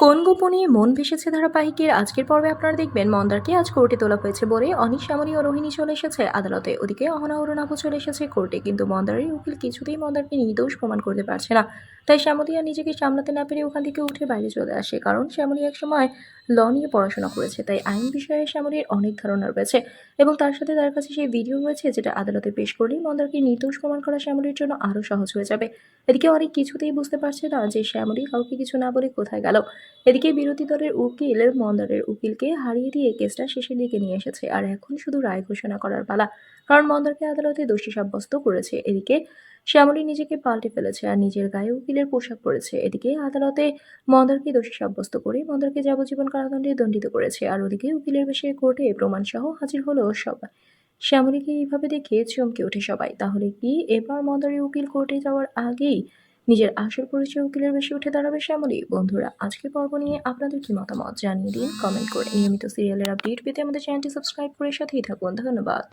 কোন গোপনে মন ভেসেছে ধারাবাহিকের আজকের পর্বে আপনারা দেখবেন মন্দারকে আজ কোর্টে তোলা হয়েছে বলে অনিক, শ্যামলী ও রোহিণী চলে এসেছে আদালতে। ওদিকে অহনা ও রুনাভও চলে এসেছে কোর্টে, কিন্তু মন্দারের উকিল কিছুতেই মন্দারকে নির্দোষ প্রমাণ করতে পারছে না। তাই শ্যামলী আর নিজেকে সামলাতে না পেরে ওখান থেকে উঠে বাইরে চলে আসে, কারণ শ্যামলী একসময় ল নিয়ে পড়াশোনা করেছে, তাই আইন বিষয়ে শ্যামলীর অনেক ধারণা রয়েছে এবং তার সাথে তার কাছে সেই ভিডিও রয়েছে যেটা আদালতে পেশ করলেই মন্দারকে নির্দোষ প্রমাণ করা শ্যামলীর জন্য আরো সহজ হয়ে যাবে। এদিকে অনেক কিছুতেই বুঝতে পারছে না যে শ্যামলী কাউকে কিছু না বলে কোথায় গেল। এদিকে বিরোধী দলের উকিল মন্দারের উকিলকে হারিয়ে দিয়ে কেসটা শেষের দিকে নিয়ে এসেছে, আর এখন শুধু রায় ঘোষণা করার পালা, কারণ মন্দারকে আদালতে দোষী সাব্যস্ত করেছে। এদিকে শ্যামলী নিজেকে পাল্টে ফেলেছে আর নিজের গায়ে উকিলের পোশাক পরেছে। এদিকে আদালতে মন্দারকে দোষী সাব্যস্ত করে মন্দারকে যাবজ্জীবন কারাদণ্ডে দণ্ডিত করেছে, আর ওদিকে উকিলের বেশে কোর্টে প্রমাণ সহ হাজির হলো সবাই। শ্যামলীকে এইভাবে দেখে চমকে ওঠে সবাই। তাহলে কি এবার মন্দারের উকিল কোর্টে যাওয়ার আগেই নিজের আসল পরিচয় উকিলের বেশি উঠে দাঁড়াবে শ্যামলী? বন্ধুরা, আজকের পর্ব নিয়ে আপনাদের কি মতামত জানিয়ে দিন কমেন্ট করে। নিয়মিত সিরিয়ালের আপডেট পেতে আমাদের চ্যানেলটি সাবস্ক্রাইব করে সাথেই থাকুন। ধন্যবাদ।